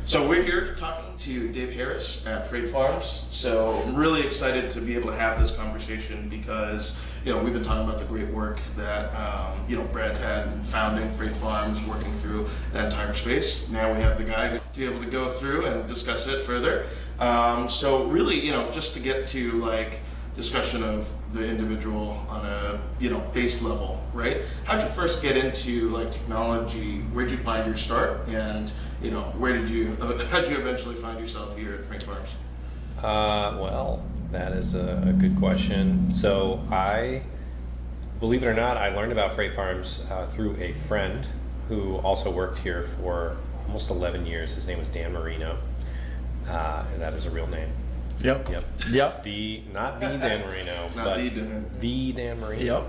So we're here talking to Dave Harris at Freight Farms. So I'm really excited to be able to have this conversation because, we've been talking about the great work that, Brad's had in founding Freight Farms, working through that entire space. Now we have the guy to be able to go through and discuss it further. So really, just to get to discussion of the individual on a base level, right? How'd you first get into technology? Where'd you find your start, and how'd you eventually find yourself here at Freight Farms? Well, that is a good question. So believe it or not, I learned about Freight Farms through a friend who also worked here for almost 11 years. His name was Dan Marino, and that is a real name. Yep. Not the Dan Marino, but the Dan Marino.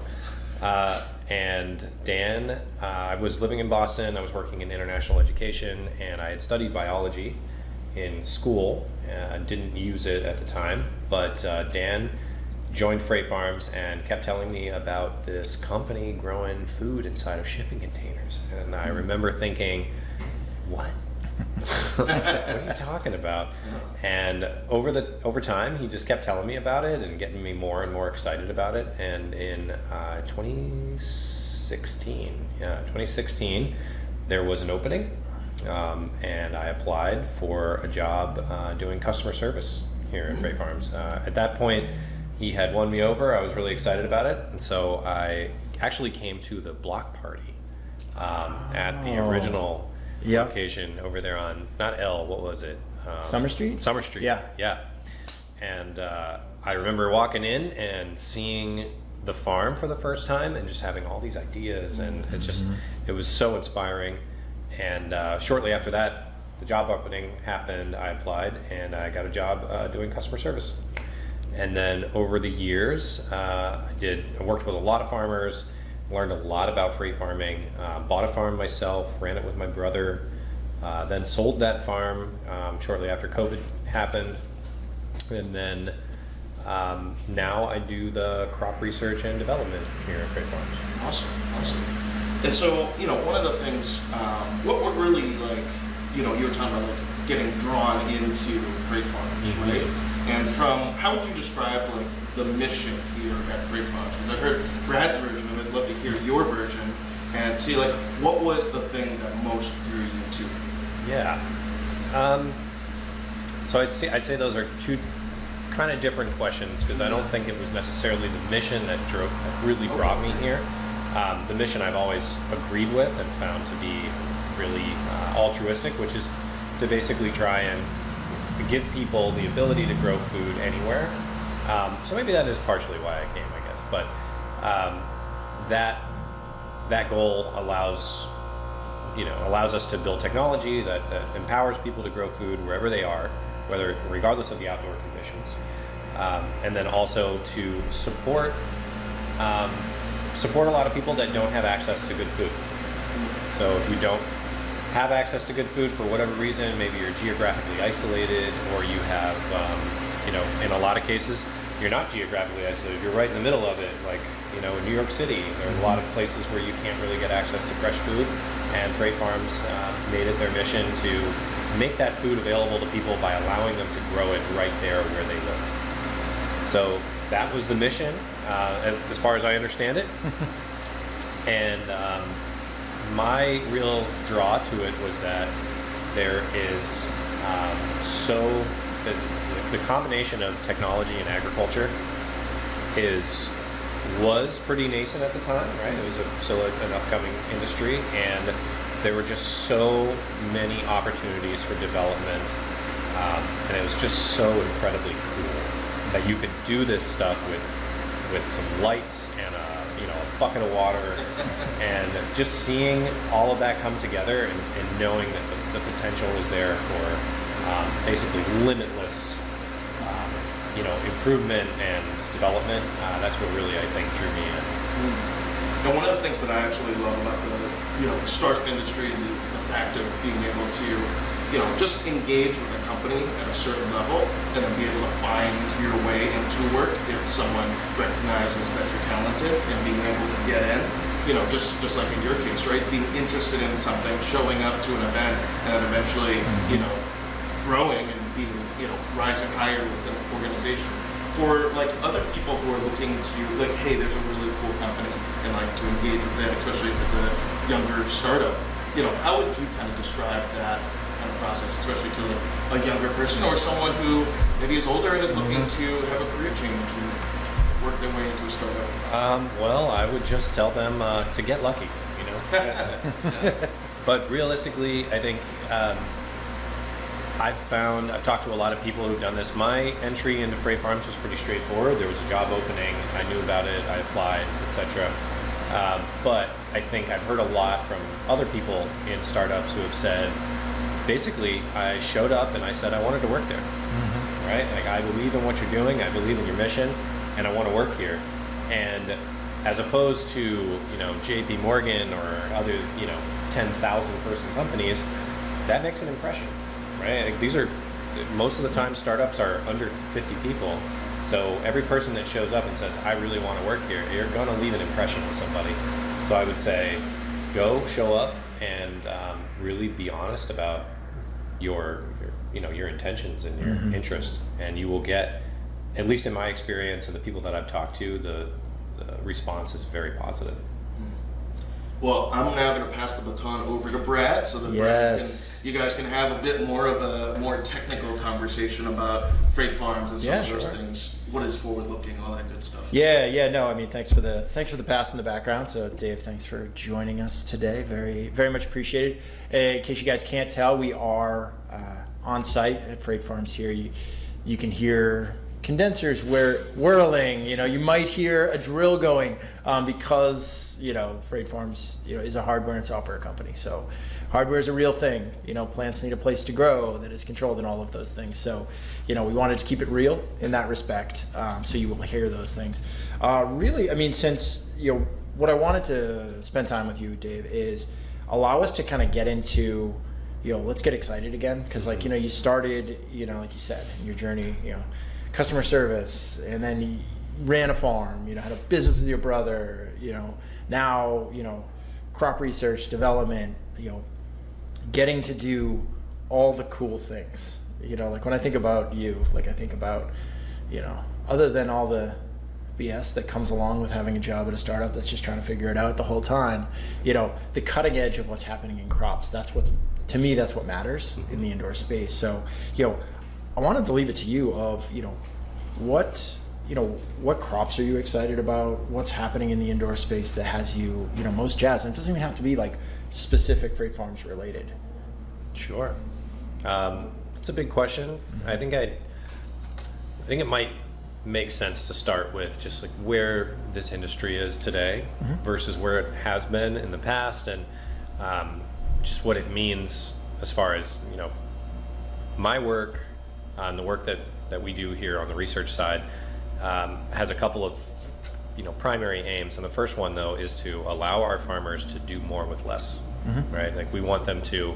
Yep. And Dan, I was living in Boston. I was working in international education, and I had studied biology in school. I didn't use it at the time, but Dan joined Freight Farms and kept telling me about this company growing food inside of shipping containers. And I remember thinking, what? What are you talking about? And over time, he just kept telling me about it and getting me more and more excited about it. And in 2016, there was an opening, and I applied for a job doing customer service here at Freight Farms. At that point, he had won me over. I was really excited about it, and so I actually came to the block party at the original location over there on, not L, what was it? Summer Street? Summer Street. Yeah. And I remember walking in and seeing the farm for the first time and just having all these ideas, and it was so inspiring. And shortly after that, the job opening happened. I applied and I got a job doing customer service. And then over the years, I worked with a lot of farmers, learned a lot about freight farming, bought a farm myself, ran it with my brother, then sold that farm shortly after COVID happened. And then now I do the crop research and development here at Freight Farms. Awesome. And so, one of the things, what really you were talking about getting drawn into Freight Farms, right? And how would you describe the mission here at Freight Farms? Because I've heard Brad's version of it. I'd love to hear your version and see what was the thing that most drew you to it? Yeah. So I'd say those are two kind of different questions, because I don't think it was necessarily the mission that really brought me here. The mission I've always agreed with and found to be really altruistic, which is to basically try and give people the ability to grow food anywhere. So maybe that is partially why I came, I guess. But that goal allows us to build technology that empowers people to grow food wherever they are, regardless of the outdoor conditions, and then also to support a lot of people that don't have access to good food. So if you don't have access to good food for whatever reason, maybe you're geographically isolated, or you have, in a lot of cases, you're not geographically isolated. You're right in the middle of it, in New York City. There are a lot of places where you can't really get access to fresh food, and Freight Farms made it their mission to make that food available to people by allowing them to grow it right there where they live. So that was the mission, as far as I understand it. And my real draw to it was that there is the combination of technology and agriculture was pretty nascent at the time, right? It was still an upcoming industry, and there were just so many opportunities for development, and it was just so incredibly cool that you could do this stuff with some lights and a bucket of water, and just seeing all of that come together and knowing that the potential is there for basically limitless improvement and development. That's what really, I think, drew me in. And one of the things that I absolutely love about the startup industry and the fact of being able to just engage with a company at a certain level and then be able to find your way into work if someone recognizes that you're talented, and being able to get in, just like in your case, right? Being interested in something, showing up to an event, and then eventually, growing and being, rising higher within an organization. For like other people who are looking to like, hey, there's a really cool company and like to engage with them, especially if it's a younger startup, how would you kind of describe that kind of process, especially to like a younger person or someone who maybe is older and is looking to have a career change and work their way into a startup? Well, I would just tell them to get lucky, But realistically, I think I've talked to a lot of people who've done this. My entry into freight farms was pretty straightforward. There was a job opening, I knew about it, I applied, etc. But I think I've heard a lot from other people in startups who have said, basically, I showed up and I said I wanted to work there, right? Like, I believe in what you're doing, I believe in your mission, and I want to work here. And as opposed to, JP Morgan or other, 10,000 person companies, that makes an impression, right? Like, most of the time startups are under 50 people. So every person that shows up and says, I really want to work here, you're going to leave an impression with somebody. So I would say, go, show up, and really be honest about your intentions and your interest, and you will get, at least in my experience and the people that I've talked to, the response is very positive. Well, I'm now going to pass the baton over to Brad, so that you guys can have a bit more of a more technical conversation about freight farms and some of those things. What is forward-looking, all that good stuff. No, I mean, thanks for the pass in the background. So, Dave, thanks for joining us today. Very, very much appreciated. In case you guys can't tell, we are on site at Freight Farms here. You can hear condensers whirling. You might hear a drill going because Freight Farms is a hardware and software company. So hardware is a real thing. Plants need a place to grow that is controlled and all of those things. So we wanted to keep it real in that respect. So you will hear those things. Really, I mean, since what I wanted to spend time with you, Dave, is allow us to kind of get into let's get excited again, because you started like you said in your journey customer service, and then you ran a farm, had a business with your brother, now, crop research, development, getting to do all the cool things. Like when I think about you, I think about, other than all the BS that comes along with having a job at a startup that's just trying to figure it out the whole time, the cutting edge of what's happening in crops, that's what matters in the indoor space. So, I wanted to leave it to you of, what crops are you excited about? What's happening in the indoor space that has you, most jazzed? And it doesn't even have to be specific Freight Farms related. Sure. It's a big question. I think it might make sense to start with just where this industry is today versus where it has been in the past, and just what it means as far as, my work and the work that we do here on the research side has a couple of primary aims. And the first one, though, is to allow our farmers to do more with less, right? We want them to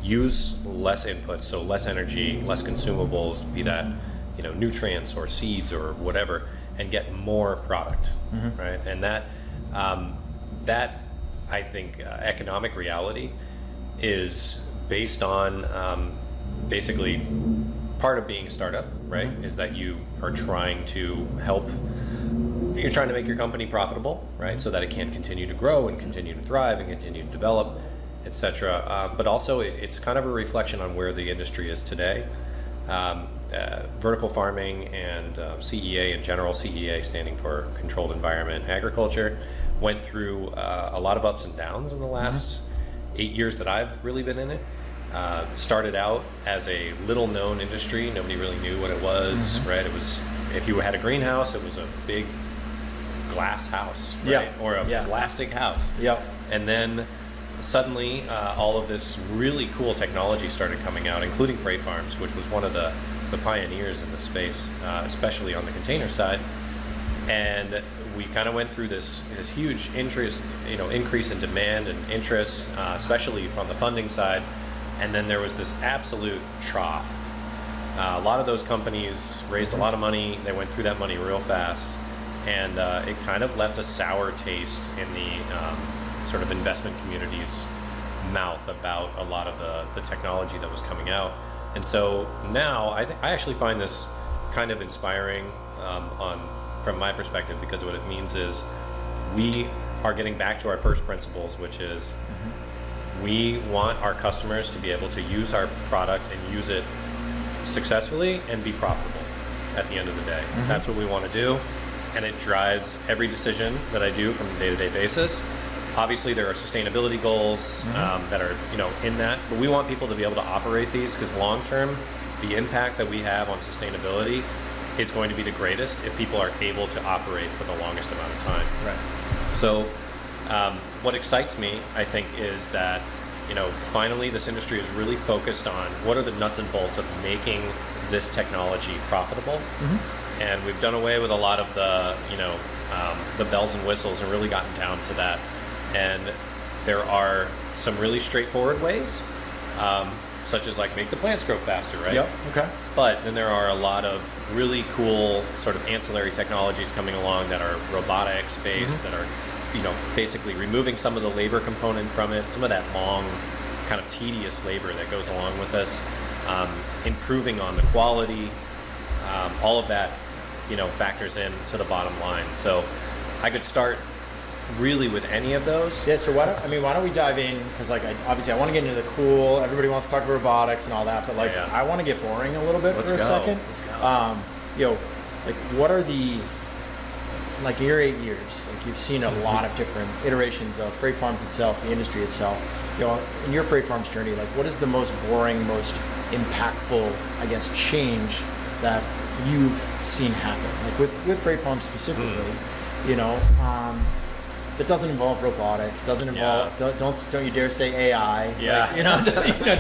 use less inputs, so less energy, less consumables, be that nutrients or seeds or whatever, and get more product, right? And that I think economic reality is based on basically part of being a startup, right? Is that you are trying to you're trying to make your company profitable, right? So that it can continue to grow and continue to thrive and continue to develop, etc. But also it's kind of a reflection on where the industry is today. Vertical farming and CEA in general, CEA standing for Controlled Environment Agriculture, went through a lot of ups and downs in the last 8 years that I've really been in it. Started out as a little known industry. Nobody really knew what it was, right? It was, if you had a greenhouse, it was a big glass house, right? Or a plastic house. And then suddenly all of this really cool technology started coming out, including Freight Farms, which was one of the pioneers in the space, especially on the container side. And we kind of went through this huge interest, increase in demand and interest, especially from the funding side. And then there was this absolute trough. A lot of those companies raised a lot of money. They went through that money real fast, and it kind of left a sour taste in the sort of investment community's mouth about a lot of the technology that was coming out. And so now I actually find this kind of inspiring from my perspective, because what it means is we are getting back to our first principles, which is we want our customers to be able to use our product and use it successfully and be profitable at the end of the day. That's what we want to do, and it drives every decision that I do from a day-to-day basis. Obviously, there are sustainability goals that are in that, but we want people to be able to operate these, because long-term, the impact that we have on sustainability is going to be the greatest if people are able to operate for the longest amount of time. Right. So what excites me, I think, is that finally this industry is really focused on what are the nuts and bolts of making this technology profitable. And we've done away with a lot of the bells and whistles and really gotten down to that. And there are some really straightforward ways, such as like make the plants grow faster, right? Yep. Okay. But then there are a lot of really cool sort of ancillary technologies coming along that are robotics based, that are basically removing some of the labor component from it, some of that long kind of tedious labor that goes along with this, improving on the quality, all of that factors in to the bottom line. So I could start really with any of those. Yeah, so why don't we dive in, because obviously I want to get into the cool, everybody wants to talk about robotics and all that, but I want to get boring a little bit for a second. Let's go. What are the, in your 8 years, you've seen a lot of different iterations of Freight Farms itself, the industry itself. In your Freight Farms journey, what is the most boring, most impactful, I guess, change that you've seen happen? With Freight Farms specifically, that doesn't involve robotics, doesn't involve, don't you dare say AI.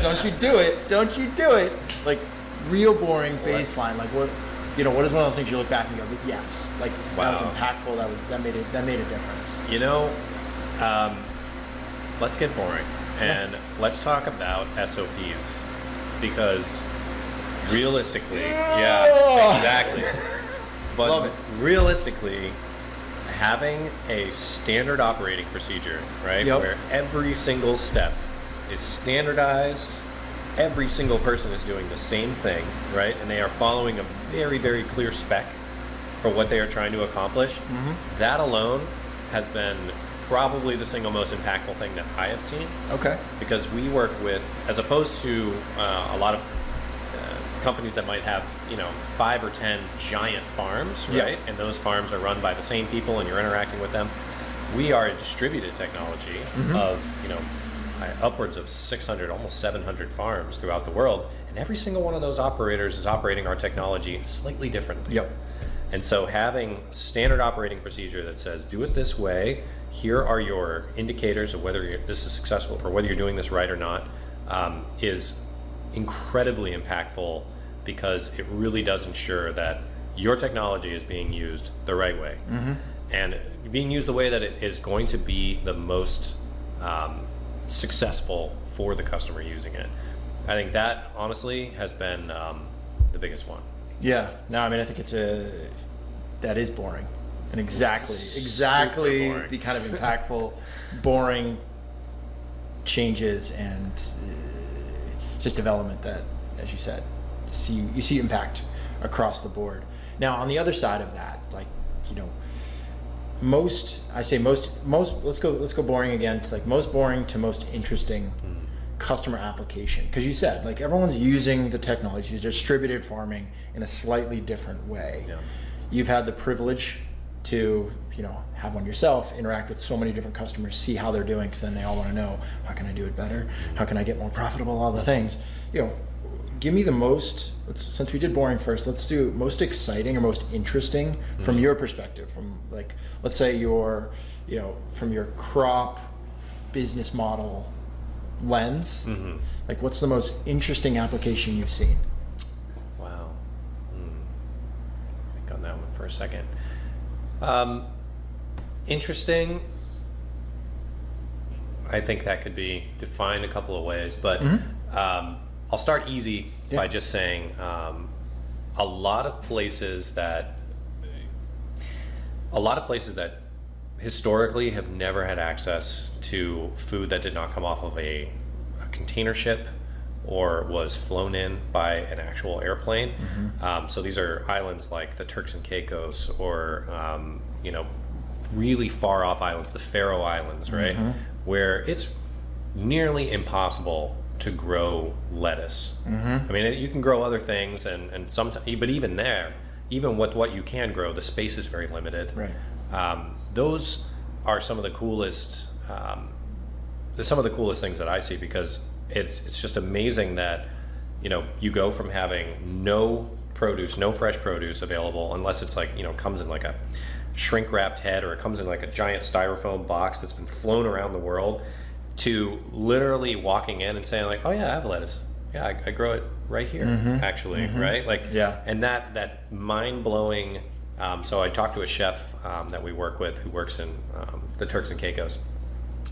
Don't you do it. Real boring baseline. What is one of those things you look back and you go, yes, that was impactful, that made a difference. Let's get boring and let's talk about SOPs, because realistically, exactly. But Love it. Realistically, having a standard operating procedure, right, where every single step is standardized, every single person is doing the same thing, right, and they are following a very, very clear spec for what they are trying to accomplish, that alone has been probably the single most impactful thing that I have seen. Okay. Because we work with, as opposed to a lot of companies that might have 5 or 10 giant farms, right? And those farms are run by the same people and you're interacting with them. We are a distributed technology of upwards of 600, almost 700 farms throughout the world, and every single one of those operators is operating our technology slightly differently. And so having a standard operating procedure that says do it this way, here are your indicators of whether this is successful or whether you're doing this right or not, is incredibly impactful, because it really does ensure that your technology is being used the right way, and being used the way that it is going to be the most successful for the customer using it. I think that honestly has been the biggest one. Yeah, no, I think that is boring, and exactly boring. The kind of impactful, boring changes and just development that, as you said, you see impact across the board. Now, on the other side of that, let's go boring again to most boring to most interesting customer application, because you said everyone's using the technology, distributed farming in a slightly different way. You've had the privilege to have one yourself, interact with so many different customers, see how they're doing, because then they all want to know, how can I do it better, how can I get more profitable, all the things. Give me the most, since we did boring first, let's do most exciting or most interesting from your perspective, from let's say your from your crop business model lens, what's the most interesting application you've seen? Wow. Think on that one for a second. Interesting, I think that could be defined a couple of ways, but I'll start easy by just saying a lot of places that historically have never had access to food that did not come off of a container ship or was flown in by an actual airplane. So these are islands like the Turks and Caicos, or really far off islands, the Faroe Islands, right, where it's nearly impossible to grow lettuce. I mean, you can grow other things, and sometimes, but even there, even with what you can grow, the space is very limited. Right. Those are some of the coolest things that I see, because it's just amazing that you go from having no fresh produce available, unless it's like comes in like a shrink wrapped head, or it comes in like a giant styrofoam box that's been flown around the world, to literally walking in and saying like, oh yeah, I have lettuce. Yeah, I grow it right here, actually, right? Like, Yeah. And that mind-blowing. So I talked to a chef that we work with, who works in the Turks and Caicos,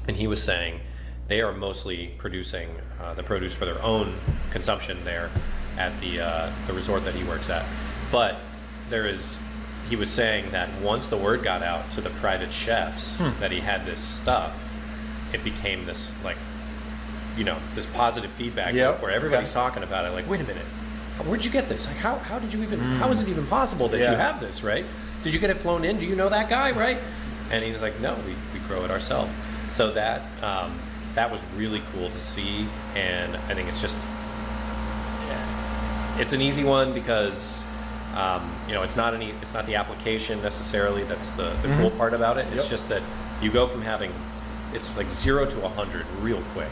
and he was saying they are mostly producing the produce for their own consumption there at the resort that he works at. But he was saying that once the word got out to the private chefs that he had this stuff, it became this this positive feedback loop where everybody's talking about it. Like, wait a minute, where'd you get this? Like, how did you even? How is it even possible that you have this? Right? Did you get it flown in? Do you know that guy? Right? And he was like, no, we grow it ourselves. So that was really cool to see, and I think it's just it's an easy one, because it's not the application necessarily that's the cool part about it. It's just that you go from having, it's like 0 to 100 real quick,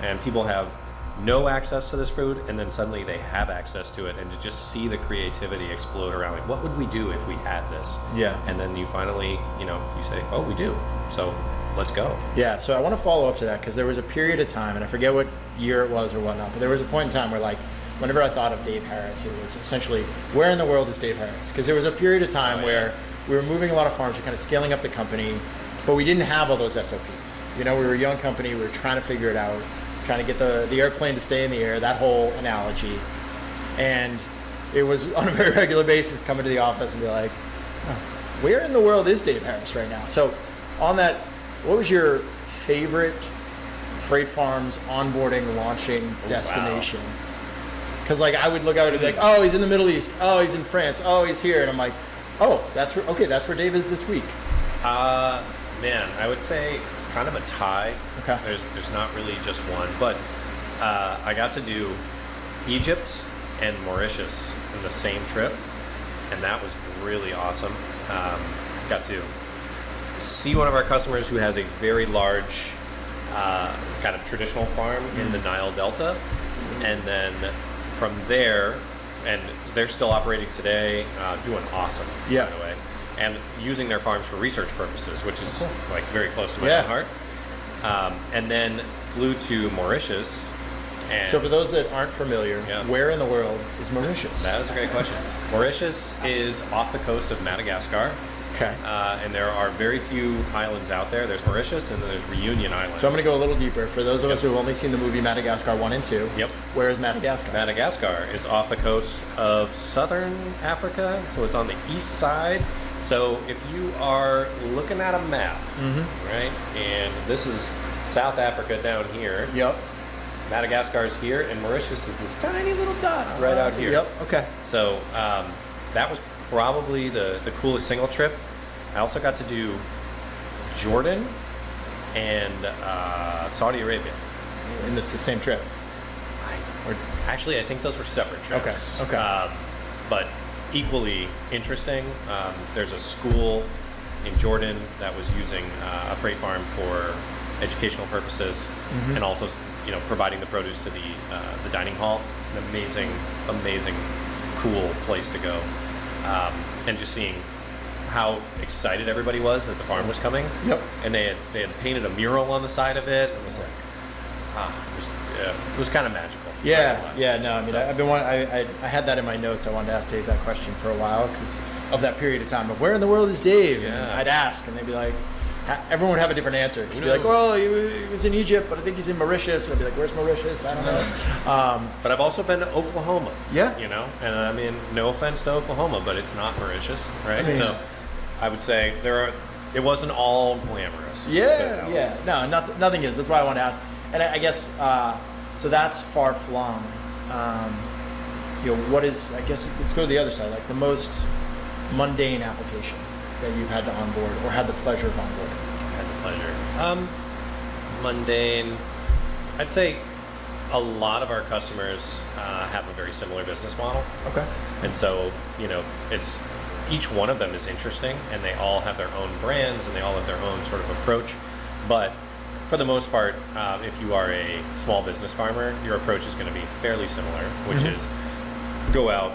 and people have no access to this food, and then suddenly they have access to it, and to just see the creativity explode around, like, what would we do if we had this? Yeah. And then you finally, you say, oh, we do. So let's go. Yeah, so I want to follow up to that, because there was a period of time, and I forget what year it was or whatnot, but there was a point in time where, like, whenever I thought of Dave Harris, it was essentially, where in the world is Dave Harris? Because there was a period of time where we were moving a lot of farms, we were kind of scaling up the company, but we didn't have all those SOPs. We were a young company, we were trying to figure it out, trying to get the airplane to stay in the air, that whole analogy. And it was on a very regular basis coming to the office and be like, oh, where in the world is Dave Harris right now? So on that, what was your favorite Freight Farms onboarding, launching destination? Because I would look out and be like, oh, he's in the Middle East. Oh, he's in France. Oh, he's here. And I'm like, oh, that's where Dave is this week. Man, I would say it's kind of a tie. Okay. There's not really just one, but I got to do Egypt and Mauritius in the same trip, and that was really awesome. Got to see one of our customers who has a very large kind of traditional farm in the Nile Delta, and then from there, and they're still operating today, doing awesome, by the way, and using their farms for research purposes, which is like very close to my own heart. And then flew to Mauritius. And so for those that aren't familiar, where in the world is Mauritius? That is a great question. Mauritius is off the coast of Madagascar. Okay. And there are very few islands out there. There's Mauritius, and then there's Reunion Island. So I'm going to go a little deeper. For those of us who have only seen the movie Madagascar 1 and 2, where is Madagascar? Madagascar is off the coast of southern Africa, so it's on the east side. So if you are looking at a map, right, and this is South Africa down here. Yep. Madagascar is here, and Mauritius is this tiny little dot right out here. Yep. Okay. So that was probably the coolest single trip. I also got to do Jordan and Saudi Arabia. In this the same trip? Actually, I think those were separate trips. Okay. But equally interesting. There's a school in Jordan that was using a freight farm for educational purposes, and also providing the produce to the dining hall. An amazing, cool place to go. And just seeing how excited everybody was that the farm was coming. Yep. And they had painted a mural on the side of it. It was like, it was kind of magical. Yeah. No, I mean, I've been I had that in my notes. I wanted to ask Dave that question for a while because of that period of time of where in the world is Dave? Yeah. And I'd ask, and they'd be like, everyone would have a different answer. Just be like, well, he was in Egypt, but I think he's in Mauritius. And I'd be like, where's Mauritius? I don't know. But I've also been to Oklahoma. Yeah. And I mean, no offense to Oklahoma, but it's not Mauritius, right? So I would say it wasn't all glamorous. Yeah. No, nothing is. That's why I wanted to ask. And I guess So that's far flung. What is, I guess, let's go to the other side, like the most mundane application that you've had to onboard or had the pleasure of onboarding? Had the pleasure. Mundane. I'd say a lot of our customers have a very similar business model. Okay. And so, it's each one of them is interesting, and they all have their own brands and they all have their own sort of approach. But for the most part, if you are a small business farmer, your approach is going to be fairly similar, which is go out,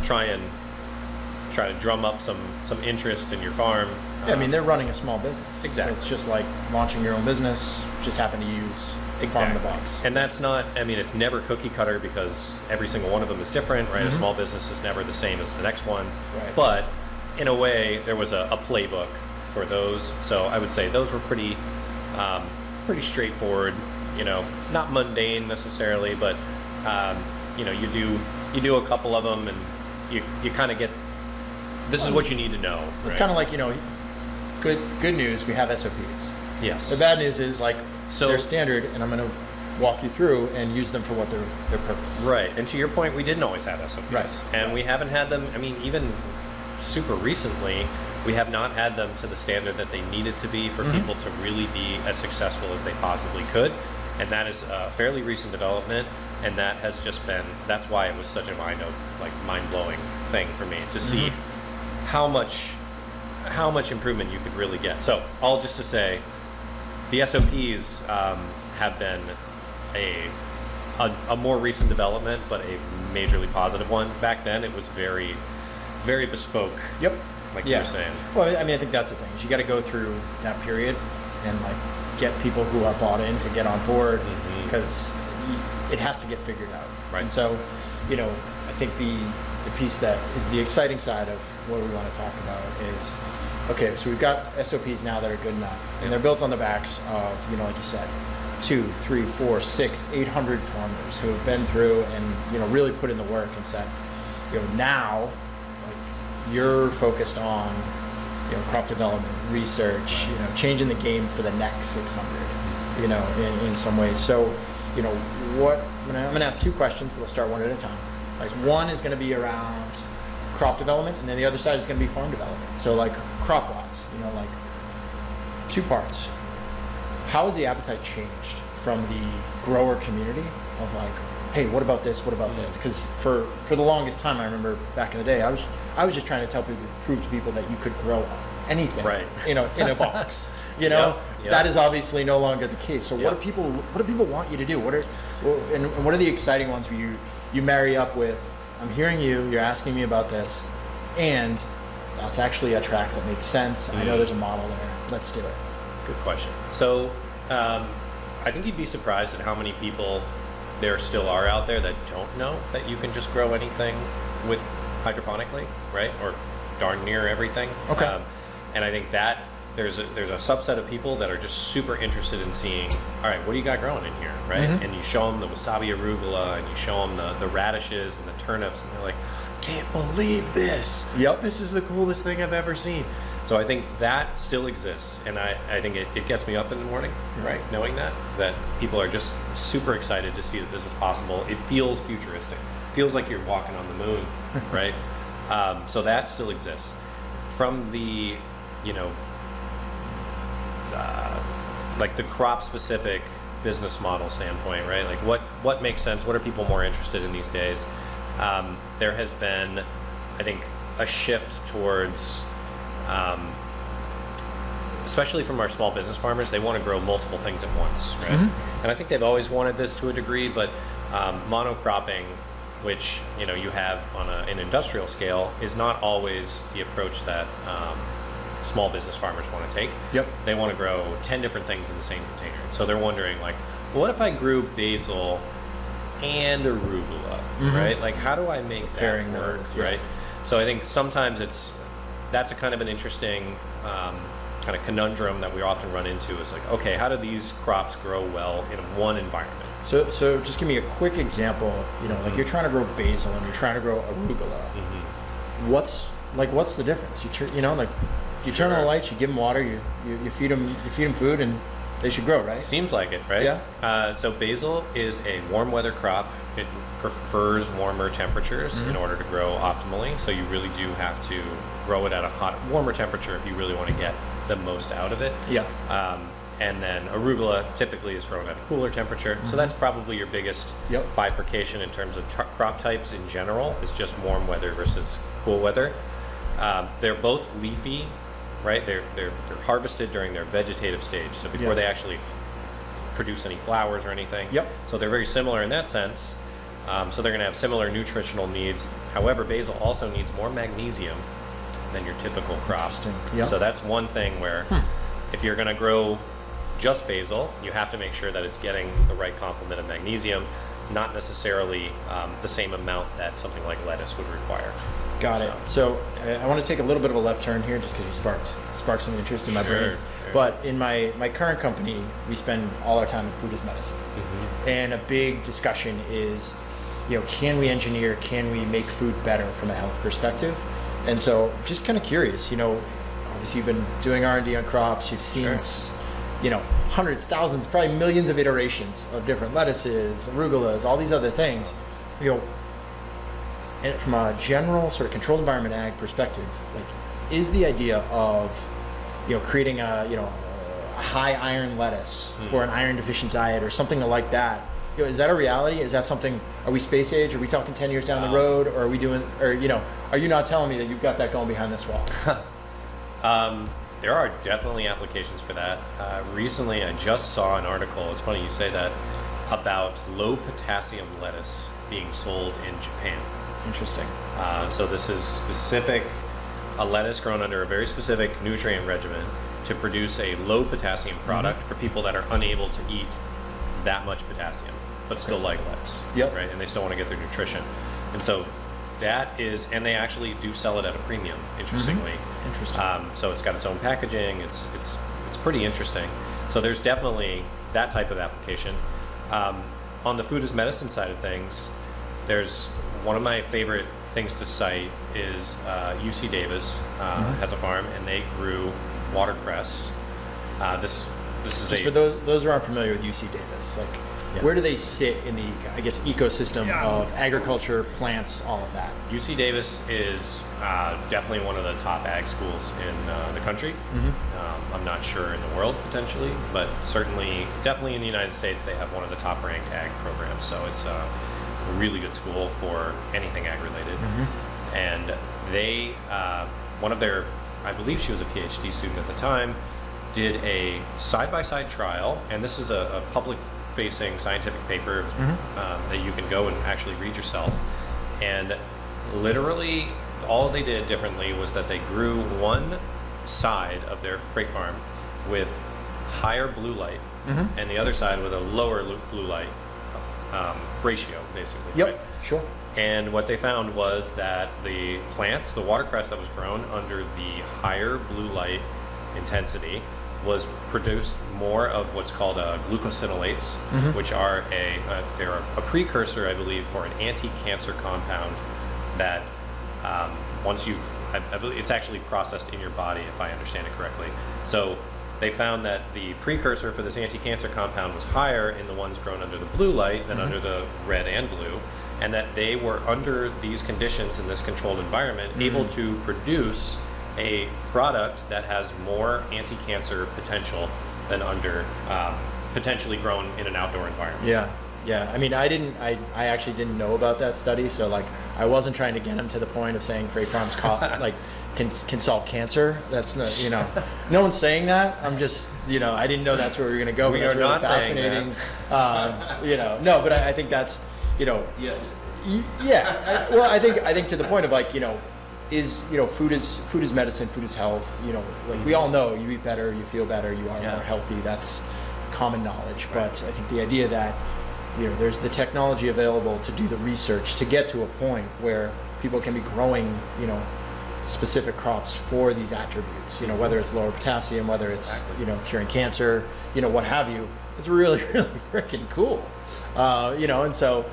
try to drum up some interest in your farm. Yeah, I mean, they're running a small business. Exactly. So it's just like launching your own business, just happen to use Farm in the Box. And that's not, it's never cookie cutter because every single one of them is different, right? A small business is never the same as the next one. Right. But in a way, there was a playbook for those. So I would say those were pretty straightforward, not mundane necessarily, but, you do a couple of them and you kind of get, this is what you need to know. It's right? kind of like, good news, we have SOPs. Yes. The bad news is So- they're standard, and I'm going to walk you through and use them for what their purpose. Right, and to your point, we didn't always have SOPs. Right. And we haven't had them, even super recently, we have not had them to the standard that they needed to be for people to really be as successful as they possibly could. And that is a fairly recent development, and that has just been, that's why it was such a mind-blowing thing for me to see how much improvement you could really get. So, all just to say, the SOPs have been a more recent development, but a majorly positive one. Back then, it was very, very bespoke. Yep. Like you were saying. Well, I think that's the thing, is you got to go through that period and get people who are bought in to get on board, because it has to get figured out. Right. And so, I think the piece that is the exciting side of what we want to talk about is, okay, so we've got SOPs now that are good enough, and they're built on the backs of, like you said, 2, 3, 4, 6, 800 farmers who have been through and, really put in the work and said, now, you're focused on, crop development, research, changing the game for the next 600, in some ways. So, I'm going to ask 2 questions, but we'll start one at a time. One is going to be around crop development, and then the other side is going to be farm development. So crop lots, 2 parts. How has the appetite changed from the grower community of hey, what about this? What about this? Because for the longest time, I remember back in the day, I was just trying to prove to people that you could grow anything, right? In a box. Yep. That is obviously no longer the case. So what do people want you to do? What are the exciting ones where you marry up with, I'm hearing you're asking me about this, and that's actually a track that makes sense. I know there's a model there. Let's do it. Good question. So, I think you'd be surprised at how many people there still are out there that don't know that you can just grow anything with hydroponically, right? Or darn near everything. Okay. And I think that there's a subset of people that are just super interested in seeing, all right, what do you got growing in here, right? And you show them the wasabi arugula, and you show them the radishes and the turnips, and they're like, can't believe this. Yep. This is the coolest thing I've ever seen. So I think that still exists, and I think it gets me up in the morning, right? Knowing that people are just super excited to see that this is possible. It feels futuristic. It feels like you're walking on the moon, right? So that still exists. From the, the crop specific business model standpoint, right? What makes sense? What are people more interested in these days? There has been, I think, a shift towards, especially from our small business farmers, they want to grow multiple things at once, right? And I think they've always wanted this to a degree, but monocropping, which you have on an industrial scale, is not always the approach that small business farmers want to take. Yep. They want to grow 10 different things in the same container. So they're wondering, what if I grew basil and arugula, right? How do I make that Pairing work, those, right? So I think sometimes that's a kind of an interesting kind of conundrum that we often run into is okay, how do these crops grow well in one environment? So just give me a quick example. You're trying to grow basil and you're trying to grow arugula. What's the difference? You turn on the lights, you give them water, you feed them food, and grow, right? Seems like it, right? Yeah. So basil is a warm weather crop. It prefers warmer temperatures in order to grow optimally. So you really do have to grow it at a warmer temperature if you really want to get the most out of it. Yeah. And then arugula typically is grown at a cooler temperature. So that's probably your biggest bifurcation in terms of crop types in general, is just warm weather versus cool weather. They're both leafy, right? They're harvested during their vegetative stage, so before they actually produce any flowers or anything. Yep. So they're very similar in that sense. So they're going to have similar nutritional needs. However, basil also needs more magnesium than your typical crop. Yep. So that's one thing where if you're going to grow just basil, you have to make sure that it's getting the right complement of magnesium, not necessarily the same amount that something like lettuce would require. Got it. So I want to take a little bit of a left turn here, just because you sparked some interest in my brain. Sure. But in my current company, we spend all our time in food as medicine, and a big discussion is, can we engineer? Can we make food better from a health perspective? And so, just kind of curious. Obviously, you've been doing R&D on crops. You've seen, hundreds, thousands, probably millions of iterations of different lettuces, arugulas, all these other things. And from a general sort of controlled environment ag perspective, is the idea of creating a high iron lettuce for an iron deficient diet or something like that, is that a reality? Is that something? Are we space age? Are we talking 10 years down the road? Or are we doing? Or are you not telling me that you've got that going behind this wall? There are definitely applications for that. Recently, I just saw an article. It's funny you say that, about low potassium lettuce being sold in Japan. Interesting. So this is a lettuce grown under a very specific nutrient regimen to produce a low potassium product for people that are unable to eat that much potassium, but still like lettuce. Yep. Right, and they still want to get their nutrition. And so that is, and they actually do sell it at a premium, interestingly. Interesting. So it's got its own packaging. It's pretty interesting. So there's definitely that type of application. On the food as medicine side of things, there's one of my favorite things to cite is UC Davis has a farm, and they grew watercress. This is Just for those who aren't familiar with UC Davis, where do they sit in the, ecosystem of agriculture, plants, all of that? UC Davis is definitely one of the top ag schools in the country. I'm not sure in the world potentially, but definitely in the United States, they have one of the top ranked ag programs. So it's a really good school for anything ag related. And they, one of their, I believe she was a PhD student at the time, did a side-by-side trial, and this is a public-facing scientific paper that you can go and actually read yourself. And literally, all they did differently was that they grew one side of their freight farm with higher blue light, and the other side with a lower blue light ratio, basically. Yep, right? sure. And what they found was that the plants, the watercress that was grown under the higher blue light intensity, was produced more of what's called glucosinolates, which are they're a precursor, I believe, for an anti-cancer compound that once I believe it's actually processed in your body, if I understand it correctly. So they found that the precursor for this anti-cancer compound was higher in the ones grown under the blue light than under the red and blue, and that they were, under these conditions in this controlled environment, able to produce a product that has more anti-cancer potential than under potentially grown in an outdoor environment. Yeah. I mean, I actually didn't know about that study, so I wasn't trying to get him to the point of saying freight farms can solve cancer. That's not, no one's saying that. I'm just, I didn't know that's where we were going to go. We but that's are really not fascinating. saying that. No, but I think that's, Yeah. Well, I think to the point of is food is medicine, food is health. We all know you eat better, you feel better, you are more healthy. That's common knowledge. But I think the idea that there's the technology available to do the research to get to a point where people can be growing specific crops for these attributes. Whether it's lower potassium, whether it's curing cancer, what have you. It's really really freaking cool. And so.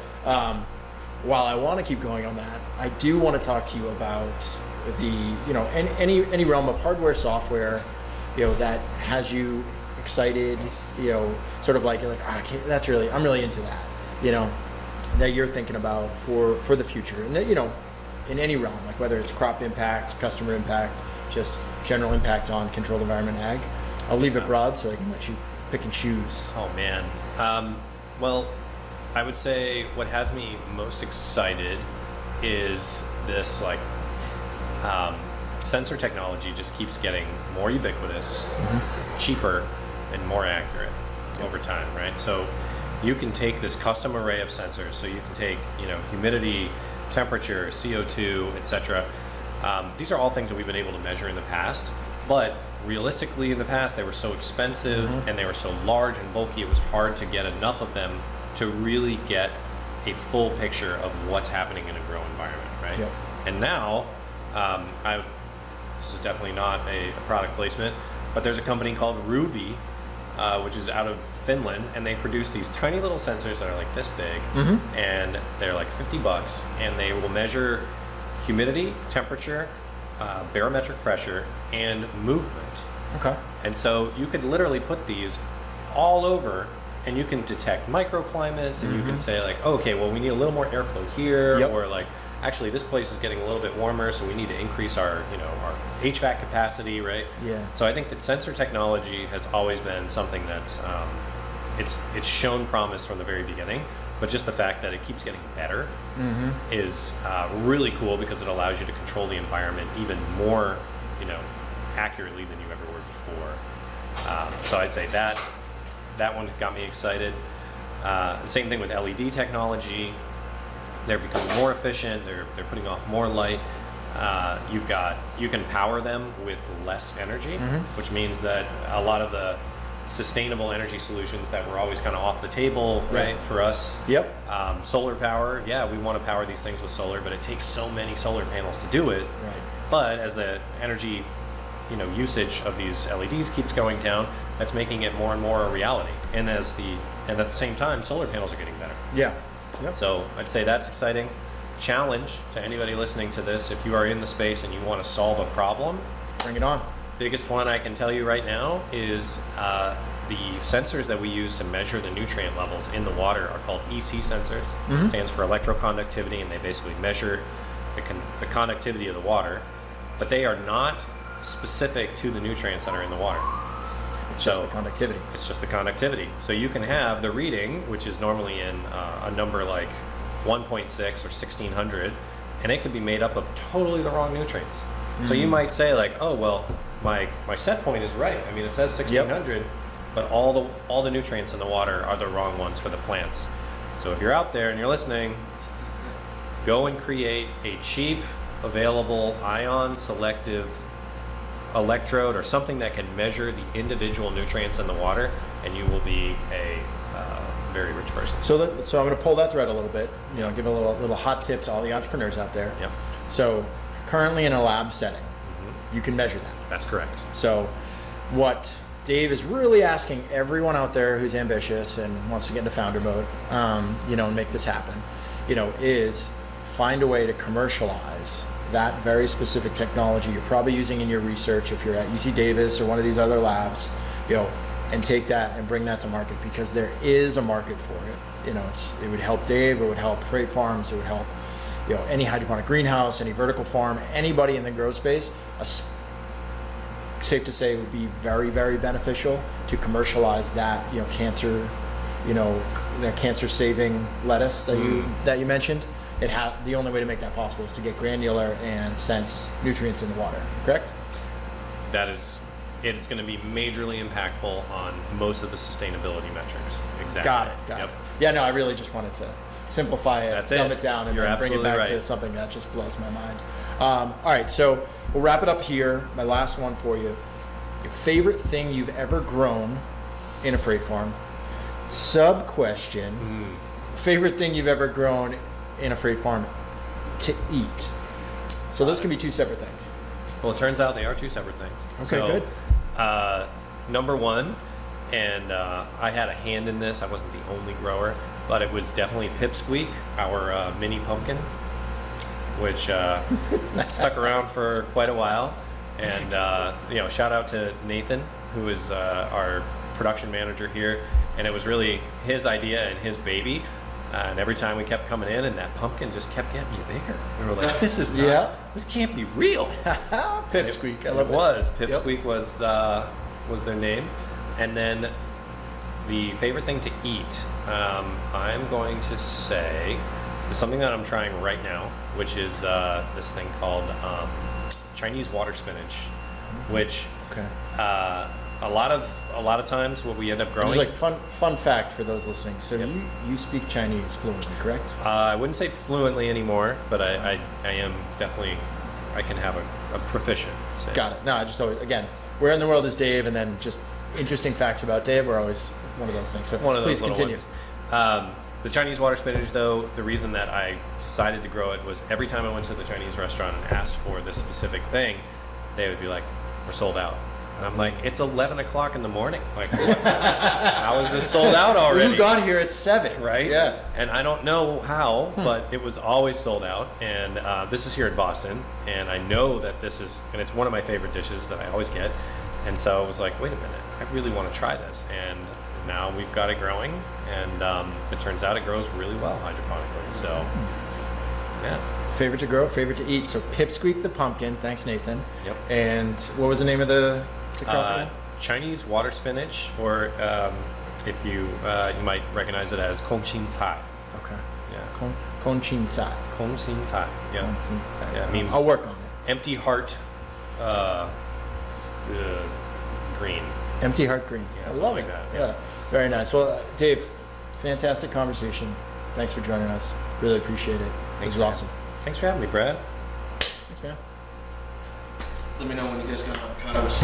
While I want to keep going on that, I do want to talk to you about the, any realm of hardware, software, that has you excited, sort of like you're like, okay, I'm really into that, that you're thinking about for the future, and that, in any realm, like whether it's crop impact, customer impact, just general impact on controlled environment ag. I'll leave it broad so I can let you pick and choose. Oh man. Well, I would say what has me most excited is this sensor technology just keeps getting more ubiquitous, cheaper, and more accurate over time, right? So you can take this custom array of sensors. So you can take, humidity, temperature, CO2, etc. These are all things that we've been able to measure in the past, but realistically in the past they were so expensive and they were so large and bulky, it was hard to get enough of them to really get a full picture of what's happening in a grow environment, right? Yep. And now, this is definitely not a product placement, but there's a company called Ruvi, which is out of Finland, and they produce these tiny little sensors that are like this big, and they're like $50, and they will measure humidity, temperature, barometric pressure, and movement. Okay. And so you could literally put these all over, and you can detect microclimates, and you can say like, okay, well, we need a little more airflow here, or like, actually this place is getting a little bit warmer, so we need to increase our, our HVAC capacity, right? Yeah. So I think that sensor technology has always been something that's, it's shown promise from the very beginning, but just the fact that it keeps getting better is really cool, because it allows you to control the environment even more, accurately than you ever were before. So I'd say that one got me excited. Same thing with LED technology. They're becoming more efficient. They're putting off more light. You can power them with less energy, which means that a lot of the sustainable energy solutions that were always kind of off the table, right, for us. Yep. Solar power, we want to power these things with solar, but it takes so many solar panels to do it. Right. But as the energy, usage of these LEDs keeps going down, that's making it more and more a reality. And at the same time, solar panels are getting better. Yeah. Yep. So I'd say that's exciting. Challenge to anybody listening to this: if you are in the space and you want to solve a problem, Bring it on. biggest one I can tell you right now is the sensors that we use to measure the nutrient levels in the water are called EC sensors. It stands for electroconductivity, and they basically measure the conductivity of the water, but they are not specific to the nutrients that are in the water. It's just the conductivity. It's just the conductivity. So you can have the reading, which is normally in a number like 1.6 or 1600, and it could be made up of totally the wrong nutrients. So you might say like, oh, well, my set point is right. I mean, it says 1600, but all the nutrients in the water are the wrong ones for the plants. So if you're out there and you're listening, go and create a cheap, available, ion selective electrode or something that can measure the individual nutrients in the water, and you will be a very rich person. So I'm going to pull that thread a little bit. Give a little hot tip to all the entrepreneurs out there. Yep. So currently in a lab setting, you can measure that. That's correct. So what Dave is really asking everyone out there who's ambitious and wants to get into founder mode, and make this happen, is find a way to commercialize that very specific technology you're probably using in your research if you're at UC Davis or one of these other labs, and take that and bring that to market, because there is a market for it. It would help Dave, it would help freight farms, it would help any hydroponic greenhouse, any vertical farm, anybody in the grow space. Safe to say it would be very, very beneficial to commercialize that cancer, that cancer saving lettuce that you mentioned. The only way to make that possible is to get granular and sense nutrients in the water, correct? It is going to be majorly impactful on most of the sustainability metrics. Exactly. Got it. Yeah, no, I really just wanted to simplify it, dumb it down, and then bring it back to something that just blows my mind. All right, so we'll wrap it up here. My last one for you. Your favorite thing you've ever grown in a freight farm. Sub-question, favorite thing you've ever grown in a freight farm to eat. So those can be two separate things. Well, it turns out they are two separate things. Okay, good. Number one, and I had a hand in this, I wasn't the only grower, but it was definitely Pipsqueak, our mini pumpkin, which stuck around for quite a while. And shout out to Nathan, who is our production manager here, and it was really his idea and his baby. And every time we kept coming in, and that pumpkin just kept getting bigger. We were like, "This is not, this can't be real." Pipsqueak, I love it. It was Pipsqueak was their name, and then the favorite thing to eat. I'm going to say is something that I'm trying right now, which is this thing called Chinese water spinach, which a lot of times what we end up growing. Just like fun fact for those listening. So you speak Chinese fluently, correct? I wouldn't say fluently anymore, but I am definitely, I can have a proficient. Say. Got it. No, I just always, again, where in the world is Dave, and then just interesting facts about Dave are always one of those things. So One of those please little continue. ones. The Chinese water spinach, though, the reason that I decided to grow it was every time I went to the Chinese restaurant and asked for this specific thing, they would be like, "We're sold out." And I'm like, "It's 11 o'clock in the morning. Like, how is this sold out already?" You got here at 7. Right? Yeah. And I don't know how, but it was always sold out. And this is here in Boston, and I know that this is, and it's one of my favorite dishes that I always get. And so I was like, wait a minute, I really want to try this. And now we've got it growing, and it turns out it grows really well hydroponically. So, yeah. Favorite to grow, favorite to eat. So Pipsqueak the pumpkin. Thanks, Nathan. Yep. And what was the name of the crop again? Chinese water spinach, or if you might recognize it as Kongxin Cai. Okay. Yeah. Kongqin Sai. Kongxin Cai. Yeah. Yeah, it means I'll work on it. empty heart green. Empty heart green. Yeah, I something love like it. that, Yeah. yeah. Very nice. Well, Dave, fantastic conversation. Thanks for joining us. Really appreciate it. This is awesome. Thanks for having me, Brad. Thanks, man. Let me know when you guys got avocados.